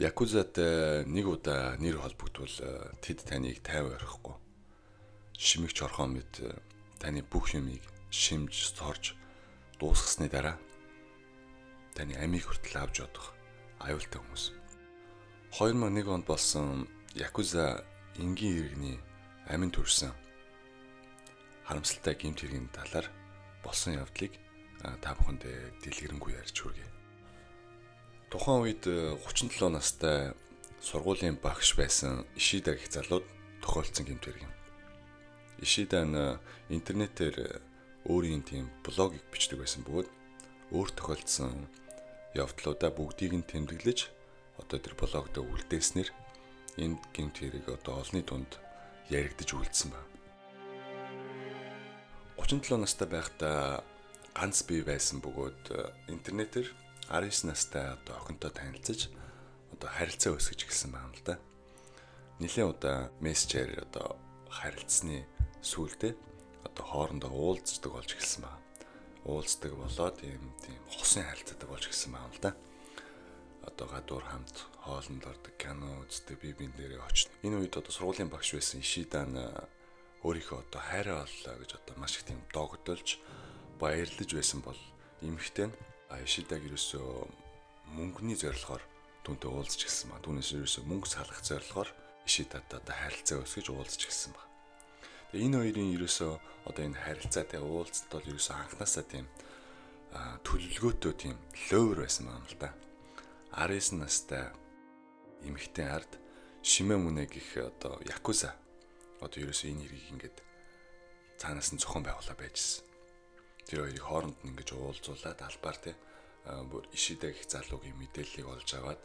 Якузатай нэг удаа нэр холбогдвол тэд таныг 50 орхихгүй. Шимэгч орхон мэд таны бүх юмыг шимж, сорж дуусгасны дараа таны амийг хүртэл авч явах аюултай хүмүүс. 2001 онд болсон Якуза энгийн иргэний амин төрсөн харамсалтай гэмт хэргийн талаар болсон явдлыг та бүхэнд дэлгэрэнгүй ярьж хүргэе. Тухайн үед 37 настай сургуулийн багш байсан Ишида гэх залууд тохиолдсон гэмт хэрэг юм. Ишида нь интернетээр өөрийн тийм блогийг бичдэг байсан бөгөөд өөр тохиолдсон явдлуудаа бүгдийг нь тэмдэглэж одоо тэр блогод үлдээснээр энэ гэмт хэрэг одоо олонний дунд яригдж үлдсэн байна. 37 настай байхдаа ганц бие байсан бөгөөд интернетээр 19 настай одоо охинтой танилцж одоо харилцаа өсгөж эхэлсэн байна л да. Нэлээд удаа мессежээр одоо харилцсны сүүлдээ одоо хоорондоо уулздаг болж эхэлсэн байна. Уулздаг болоод тийм хосын харилцаатай болж эхэлсэн байна л да. Одоо гадуур хамт хоолнд ордог, кино үздэг, бие биендээрээ очно. Энэ үед одоо сургуулийн багш байсан Ишида нь өөрийнхөө одоо хайраа оллоо гэж одоо маш их тийм догдолж баярлаж байсан бол эмэгтэй нь Ишидаг ерөөсөө мөнгөний зорилгоор түүнтэй уулзч эхэлсэн ба. Түүнээс ерөөсөө мөнгө салах зорилгоор Ишидадад одоо харилцаа өсгөж уулзч эхэлсэн ба. Тэгээ энэ хоёрын ерөөсөө одоо энэ харилцаатай уулзалт бол ерөөсөө анханасаа тийм төлөвлөгөөтэй тийм ловер байсан байна л да. 19 настай эмэгтэй ард Шимэ Мүнэ гэх одоо Якуза одоо ерөөсөө энэ хэргийг ингээд цаанаас нь зохион байгуулаад байжсэн. Тэр хоёрыг хооронд нь ингэж уулзуулаад албаар те бүр Ишида гэх залуугийн мэдээллийг олж аваад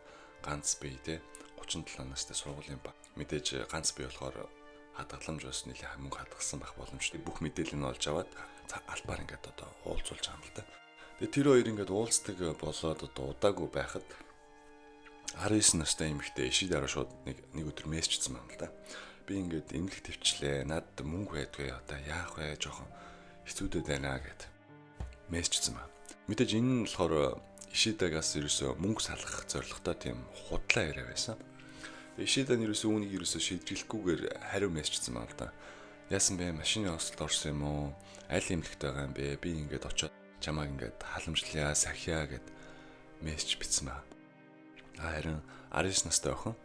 ганц бие те 37 настай сургуулийн баг мэдээж ганц бие болохоор хадгаламж бас нэлээд мөнгө хадгалсан байх боломжтой. Бүх мэдээллийг нь олж аваад албаар ингээд одоо уулзуулж байгаа юм л да. Тэгээ тэр хоёр ингээд уулздаг болоод одоо удаагүй байхад 19 настай эмэгтэй Ишидараа шууд нэг өдөр мессежсэн байна л да. Би ингээд эмнэлэг төвчлээ. Надад мөнгө байдгүй одоо яах вэ? Жохон хэцүүдэд байна гэд мессежсэн байна. Мэдээж энэ нь болохоор Ишидагаас ерөөсөө мөнгө салах зорилготой тийм худлаа яриа байсан. Ишида нь ерөөсөө үүнийг ерөөсөө шийдвэрлэхгүйгээр хариу мессежсэн байна л да. Яасан бэ? Машины ослт орсон юм уу? Аль эмнэлэгт байгаа юм бэ? Би ингээд очоод чамааг ингээд халамжлая, сахиа гэд мессеж бичсэн байна. Харин 19 настай охин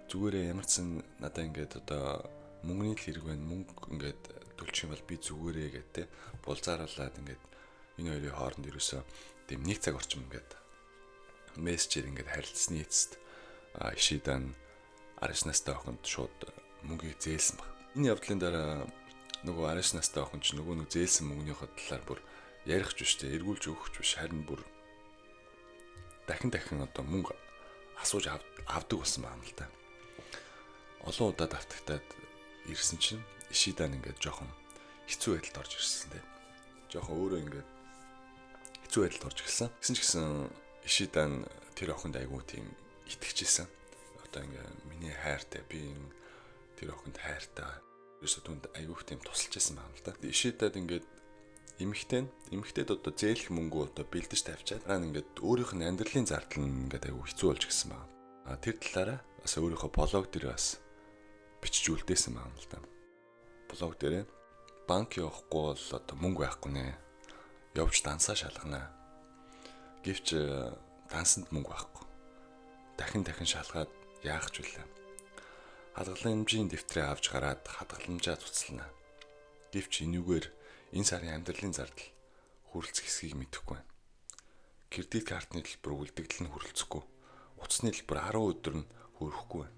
зүгээрээ ямар ч сан надаа ингээд одоо мөнгөний л хэрэг байна. Мөнгө ингээд төлчих юм бол би зүгээрээ гэдэг булзааруулаад ингээд энэ хоёрын хооронд ерөөсөө тийм нэг цаг орчим ингээд мессежээр ингээд харилцсны эцэст Ишида нь 19 настай охинд шууд мөнгийг зээлсэн баг. Энэ явдлын дараа нөгөө 19 настай охин ч нөгөө нэг зээлсэн мөнгөнийхөө талаар бүр ярих ч биш те эргүүлж өгөх ч биш харин бүр дахин одоо мөнгө асууж авдаг болсон байна л да. Олон удаа давтагтаад ирсэн чинь Ишида нь ингээд жоохон хэцүү байдалд орж ирсэн те. Жоохон өөрөө ингээд хэцүү байдалд орж ирсэн. Гэсэн ч гэсэн Ишида нь тэр охинд айгүй тийм итгэжсэн. Одоо ингээд миний хайртай би тэр охинд хайртай. Ерөөсөө түнд айгүйх тийм тусалж байсан байна л да. Ишидад ингээд эмэгтэйд одоо зээлэх мөнгө одоо бэлдэж тавьчаад ингээд өөрийнх нь амьдралын зардал нь ингээд айгүй хэцүү болж гисэн байна. Тэр талаараа бас өөрийнхөө блог дээр бас бичиж үлдээсэн байна л да. Блог дээр банк явахгүй бол одоо мөнгө байхгүй нэ. Явж дансаа шалгана. Гэвч дансанд мөнгө байхгүй. Дахин шалгаад яах ч вүлээ. Хадгаламжийн дэвтрээ авч гараад хадгаламжаа цуцлана. Гэвч энүүгээр энэ сарын амьдралын зардал хүрэлцэх хэсгийг мэдэхгүй байна. Кредит картны төлбөр үлдэгдэл нь хүрэлцэхгүй. Утасны төлбөр 10 өдөр нь хүрэхгүй байна.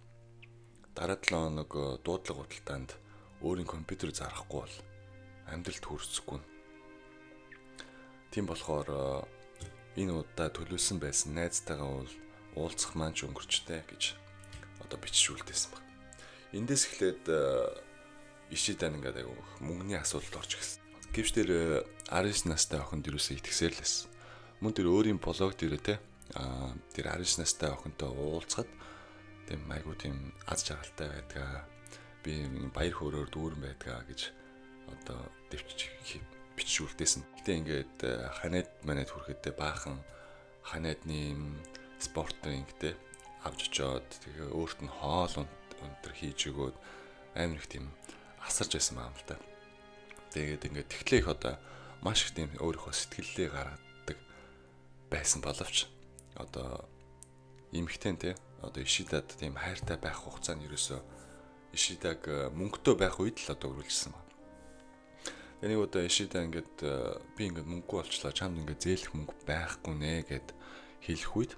Дараа 7 хоног дуудлага худалдаанд өөрийн компьютер зарахгүй бол амьдралд хүрэлцэхгүй. Тийм болохоор энэ удаа төлөвлөсөн байсан найзтайгаа уулзах маань ч өнгөрчтэй гэж одоо бичиж үлдээсэн баг. Эндээс эхлээд Ишида ингээд айгүй мөнгөний асуудалд орж ирсэн. Гэвч тэр 19 настай охинд юусоо итгэсэрлээс. Мөн тэр өөрийн блог дээр те тэр 19 настай охинтой уулзахад тийм айгүй тийм аз жаргалтай байдгаа. Би баяр хөөрөөр дүүрэн байдгаа гэж одоо бичиж үлдээсэн. Гэтэ ингээд ханаад манад хүрэхэд баахан ханадны спорт рингтэй авч очоод тэгээ өөрт нь хоол өнтер хийж өгөөд амар их тийм асарч байсан юм л да. Тэгээд ингээд тэгтлээ их одоо маш их тийм өөрийнхөө сэтгэллээ гаргадаг байсан боловч одоо эмхтэн те одоо Ишидад тийм хайртай байх хугацаанд ерөөсөө Ишидаг мөнгөтэй байх үед л одоо үргэлжилсэн байна. Энийг одоо Ишида ингээд би ингээд мөнгөгүй болчлаа, чамд ингээд зээлэх мөнгө байхгүй нэ гэд хэлэх үед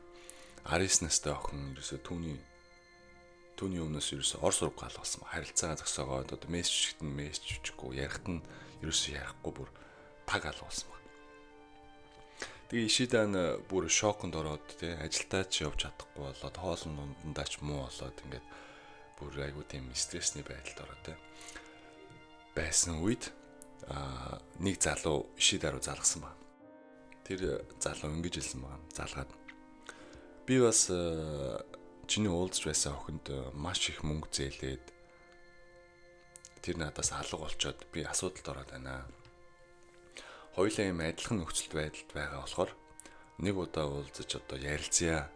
19 настай охин ерөөсөө түүний өмнөөс ерөөсөө ор сураг гал болсон. Харилцаагаа зогсоогоод одоо мессежт нь мессеж үчихгүй, ярихт нь ерөөсөө ярихгүй бүр таг ал болсон байна. Тэгээ Ишида нь бүр шоконд ороод тий ажилдаа ч явж чадахгүй болоод хоолн дундаа ч муу болоод ингээд бүр айгуу тийм стрессний байдалд ороод тий байсан үед нэг залуу Ишида руу залгасан байна. Тэр залуу ингэж хэлсэн байна. Залгаад би бас чиний уулзж байсан охинд маш их мөнгө зээлээд тэр надаас алга болчоод би асуудалд ороод байна. Хоёулаа юм адилхан нөхцөл байдалд байгаа болохоор нэг удаа уулзаж одоо ярилцъя.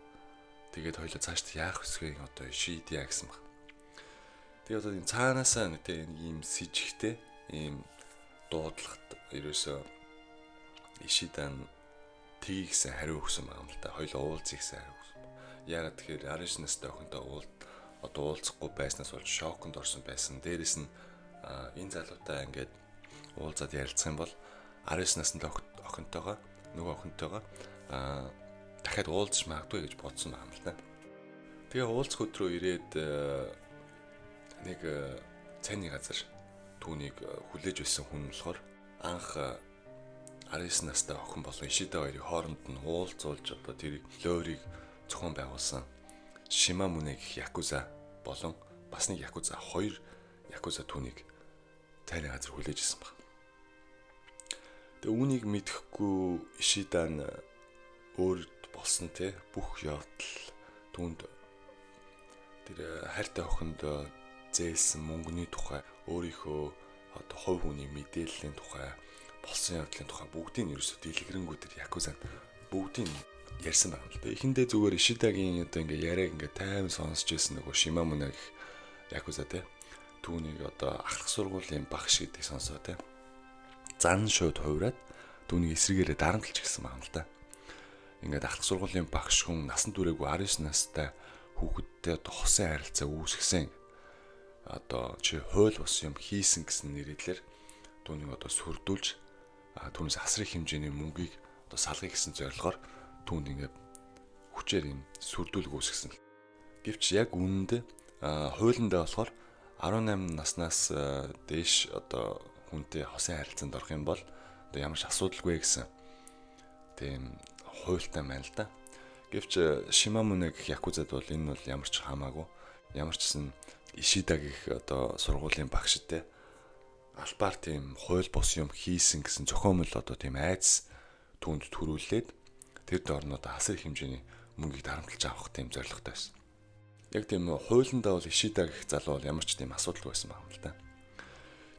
Тэгээд хоёулаа цаашд яах вэ одоо шийдъя гэсэн баг. Тэгээд одоо энэ цаанаасаа нэг ийм с ิจ гтэй ийм дуудлагт ерөөсөө Ишидан тгийгсэн хариу өгсөн байна л да. Хоёулаа уулзъя гэсэн хариу өгсөн. Яагаад тэгэхээр 19 настай охинтой уулзахгүй байснаас болж шоконд орсон байсан. Дээрээс нь энэ залуутай ингээд уулзаад ярилцах юм бол 19 настай охинтойгоо нөгөө охинтойгоо дахиад уулзах магадгүй гэж бодсон байна л да. Тэгээ уулзах өдрөө ирээд нэг цайны газар түүнийг хүлээж байсан хүн болохоор анх 19 настай охин болон Ишида хоёрын хооронд нь уулзуулж одоо тэр лойрыг зохион байгуулсан Шимамуне гэх якуза болон бас нэг якуза 2 якуза түүнийг цайны газар хүлээж ирсэн баг. Тэгээ үүнийг мэдэхгүй Ишида нь өөрт болсон те бүх явдал түүнд тэр хайртай охинд зээлсэн мөнгөний тухай өөрийнхөө одоо хувь хүний мэдээллийн тухай болсон явдлын тухай бүгдийг нь ерөөсөө дэлгэрэнгүй якуза бүгдийг нь ярьсан байна л да. Эхэндээ зүгээр Ишидагийн одоо ингээ яриаг ингээ тайван сонсч байсан нөгөө Шимамуне гэх якуза те түүнийг одоо ахлах сургуулийн багш гэдэг сонсоо те зан шууд хувраад түүнийг эсрэгээрээ дарамтлж гисэн байна л да. Ингээд ахлах сургуулийн багш хүн насан туршаагүй 19 настай хүүхэдтэй одоо хосын харилцаа үүсгэсэн. Одоо чи хууль бус юм хийсэн гэсэн нэрээр түүнийг одоо сүрдүүлж түүнээс асрын хэмжээний мөнгийг одоо салгах гэсэн зорилгоор түүнд ингээд хүчээр юм сүрдүүлэг үүсгэсэн. Гэвч яг үүндээ хуулиндаа болохоор 18 наснаас дээш одоо хүнтэй хосын харилцаанд орох юм бол одоо ямар ч асуудалгүй гэсэн тийм хуультай байна л да. Гэвч Шимамуне гэх якузад бол энэ бол ямар ч хамаагүй ямар ч гэсэн Ишида гэх одоо сургуулийн багштай албаар тийм хууль бус юм хийсэн гэсэн зохиомжтой одоо тийм айдас түүнд төрүүлээд тэр доорнод асар их хэмжээний мөнгийг дарамтлаж авах тийм зорилготой байсан. Яг тийм хуулиндаа бол Ишида гэх залуу бол ямар ч тийм асуудал байсан байна л да.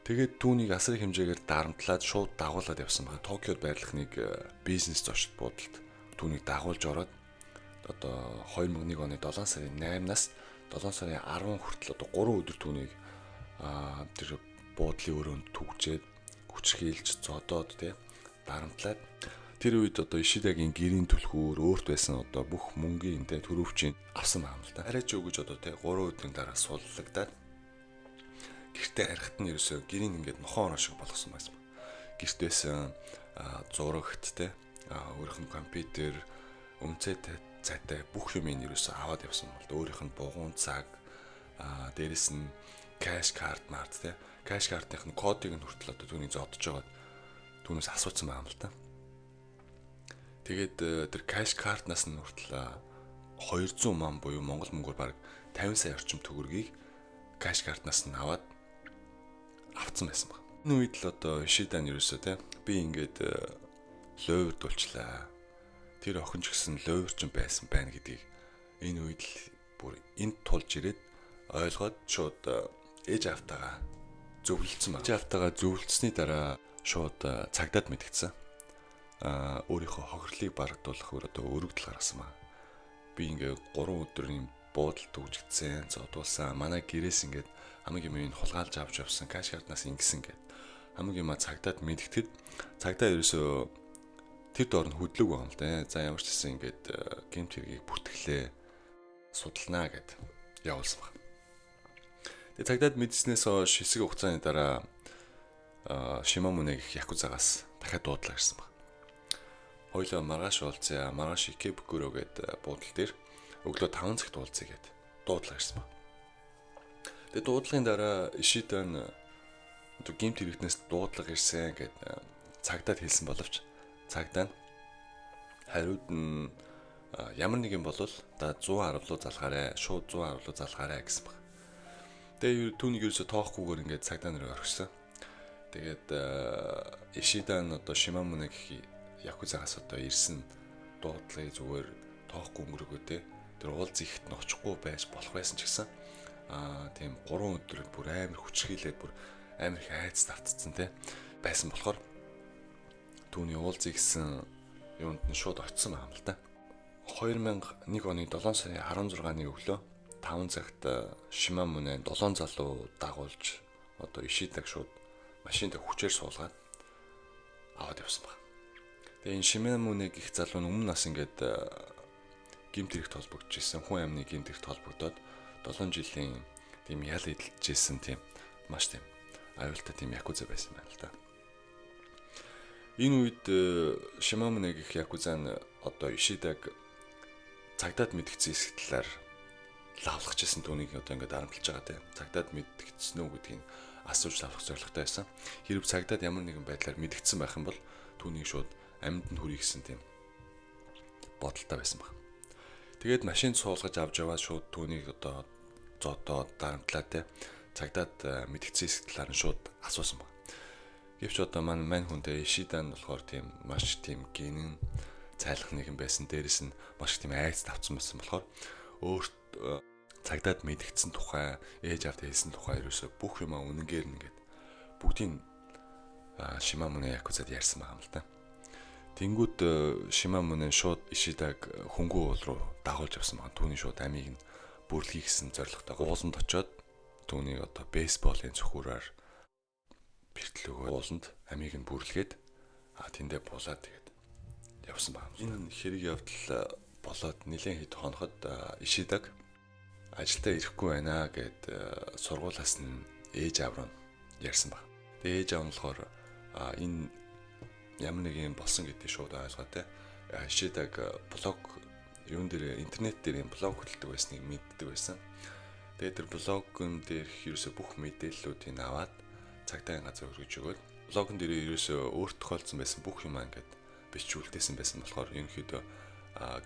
Тэгээд түүнийг асар их хэмжээгээр дарамтлаад шууд дагуулад явсан байна. Токиод байрлах нэг бизнес зочд буудалд түүнийг дагуулж ороод одоо 2001 оны 7 сарын 8-наас 7 сарын 10 хүртэл одоо 3 өдөр түүнийг тэр буудлын өрөөнд түгжээд хүчрхийлж зодоод тий дарамтлаад тэр үед одоо Ишидагийн гэрийн түлхүүр өөрт байсан одоо бүх мөнгөний тий төрөвчийг авсан байна л да. Арайч өгөж одоо тий 3 өдрийн дараа суллагдаад гэртээ харихад нь ерөөсөө гэрийн ингээд нохоо ороо шиг болгосон байсан. Гэртээсэн зурагт тий өөрийнх нь компьютер өмцөтэй цайтай бүх юм ерөөсөө аваад явсан бол өөрийнх нь бугуун цаг дээрэс нь кэш карт март тий кэш картын кодыг нь хүртэл одоо түүний зодож байгаад түүнээс асуусан байна л да. Тэгээд тэр кэш картнаас нь хүртэл 200 ман буюу монгол мөнгөөр бараг 50 сая орчим төгрөгийг кэш картнаас нь аваад авцсан байсан баг. Энэ үед л одоо Ишида нь ерөөсөө тий би ингээд лойвд болчлаа. Тэр охин ч гэсэн лойвч байсан байна гэдгийг энэ үед л бүр энд тулж ирээд ойлгоод шууд ээж автагаа зөвлөсөн баг. Ээж автагаа зөвлөсний дараа шууд цагдаад мэдгдсэн. Өөрийнхөө хохирлыг барагдуулах өөр одоо өргөдөл гаргасан баг. Би ингээ 3 өдрийн буудал дүүжигдсэн, зодуулсан, манай гэрээс ингээд хамгийн юм хулгайлж авч явсан, каш картнаас ингэсэн гэд хамгийн юм цагдаад мэдгэтгэд цагдаа ерөөсөө тэр доор нь хөдлөг байгаа юм л дээ. За ямар ч гэсэн ингээд гэмт хэргийг бүртгэлээ судалнаа гэд явуулсан баг. Тэгээ цагдаад мэдснээс хойш хэсэг хугацааны дараа Шимамуне гэх якузагаас дахиад дуудлаа ирсэн баг. Хоёулаа маргааш уулзъя, маргааш Икебукуро гэд буудлын дээр өглөө 5 цагт уулзъя гэд дуудлаа ирсэн баг. Тэгээ дуудлагын дараа Ишида нь гэмт хэрэгтнээс дуудлага ирсэн гэд цагдаад хэлсэн боловч цагдаа нь хариуд нь ямар нэг юм болвол да 110 руу залгаарай, шууд 110 руу залгаарай гэсэн баг. Тэгээ түүнийг ерөөсө тоохгүйгээр ингээд цагдаа нарыг орхисон. Тэгээд Ишида нь одоо Шимамуне гэх якузагаас одоо ирсэн дуудлагыг зүгээр тоохгүй өнгөрөөгөө тэр уулз ихт нь очихгүй байж болох байсан ч гэсэн тийм 3 өдөр бүр амар хүчрхийлээд бүр амар их айц тавцсан те байсан болохоор түүний уулзыг гэсэн юунд нь шууд очсон байгаа юм л да. 2001 оны 7 сарын 16-ны өглөө 5 цагт Шимамуне 7 залуу дагуулж одоо Ишидаг шууд машинд хүчээр суулгаад аваад явсан баг. Тэгээ энэ Шимамуне гих залуу нь өмнө нас ингээд гэмт хэрэгт холбогдож ирсэн, хүн амны гэмт хэрэгт холбогдоод 7 жилийн тийм ял эдэлж ирсэн тийм маш тийм аюултай тийм якуза байсан байна л да. Энэ үед Шимамуне гих якуза нь одоо Ишидаг цагдаад мэдгдсэн хэсэг талаар лавлах гэсэн түүнийг одоо ингээд харамталж байгаа тийм. Цагдаад мэдгдсэн үү гэдгийг асууж лавлах зорилготой байсан. Хэрэг цагдаад ямар нэгэн байдлаар мэдгдсэн байх юм бол түүнийг шууд амьд нь хүрэх гэсэн тийм бодолтой байсан баг. Тэгээд машин суулгаж авч яваад шууд түүнийг одоо зодоод дарамтлаа те цагдаад мэдгдсэн хэсэг талаар нь шууд асуусан баг. Гэвч одоо мань хүнтэй Ишида нь болохоор тийм маш тийм гинэн цайлах нэгэн байсан. Дээрэс нь маш тийм айц тавцсан байсан болохоор өөрт цагдаад мэдгдсэн тухай, ээж авд хэлсэн тухай ерөөсө бүх юм үнэнгээр нэгээд бүгдийг Шимамуне якузад ярьсан байгаа юм л да. Тэнгүүд Шимамуне шууд Ишидаг хөнгөө уул руу дагуулж авсан байгаа. Түүний шууд амийг нь бүрлэхий гэсэн зорилготой ууланд очоод түүнийг одоо бейсболын цөхүүрээр бэртэл өгөө ууланд амийг нь бүрлгээд тэндээ буулаад тэгээд явсан байна. Энэ хэрэг явдал болоод нэлээд хэд хоноход Ишидаг ажилдаа ирэхгүй байна гэд сургуулаас нь ээж аав руу ярьсан баг. Тэгээ ээж аав нь болохоор энэ ямар нэг юм болсон гэдгийг шууд ойлгоотой. Ишидаг блог юун дээр интернет дээр блог хөтэлдэг байсныг мэддэг байсан. Тэгээд тэр блогн дээр ерөөсө бүх мэдээллүүдийг аваад цагтаа газар өргөж өгöd. Блогн дээр ерөөсө өөрт тохиолдсон байсан бүх юм ингээд бичүүлдээсэн байсан болохоор ерөнхийдөө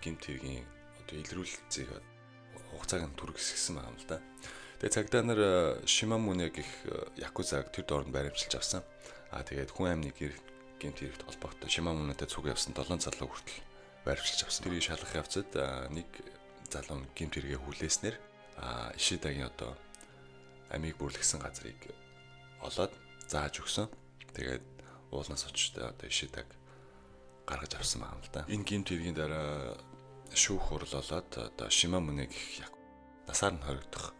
гэмт хэргийн одоо илрүүлэлцийг хугацааг нь түрэг хэсгсэн байгаа юм л да. Тэгээ цагдаа нар Шимамуне гэх якузаг тэр доорнд баримтжилж авсан. Тэгээд хүн амны гэмт хэрэгт холбоотой Шимамунетай цуг явсан 7 залуу хүртэл баримтжилж авсан. Тэрийг шалгах явцад нэг залуу гэмт хэрэгээ хүлээснээр Ишидагийн одоо амийг бүрлэгсэн газрыг олоод зааж өгсөн. Тэгээд уулнаас очтой одоо Ишидаг гаргаж авсан байгаа юм л да. Энэ гэмт хэргийн дараа шүүх хурал болоод одоо Шимамуне гэх насаар нь хоригдох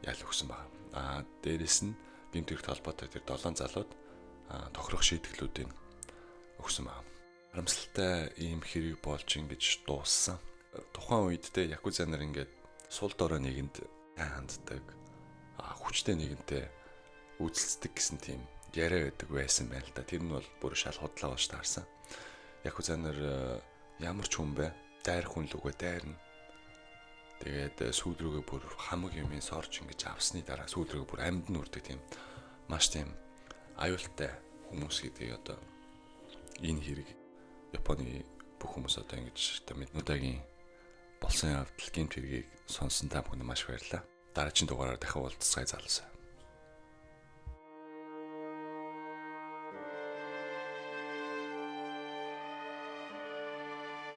ял өгсөн байна. Дээрэс нь гэмт хэрэгт холбоотой тэр 7 залууд тохирох шийдвэрлүүдийг өгсөн байна. Харамсалтай ийм хэрэг болж ингэж дууссан. Тухайн үед те якуза нар ингээд сул дорой нэгэнд ханддаг, хүчтэй нэгэнтэй үйлцдэг гэсэн тийм яриа байдаг байсан байна л да. Тэр нь бол бүр шал худлаа болж таарсан. Якуза нар ямар ч хүн бэ? Дайр хүн л үгүй дайрна. Тэгээд сүүл рүүгээ бүр хамаг юмын сорж ингэж авсны дараа сүүл рүүгээ бүр амьд нь үрдэг тийм маш тийм аюултай хүмүүс гэдгийг одоо энэ хэрэг Японы бүх хүмүүс одоо ингэж мэднүүдийн болсон явдал гэмт хэргийг сонсон та бүхэнд маш баярлалаа. Дараагийн дугаараар дахин уулзцай залуусаа.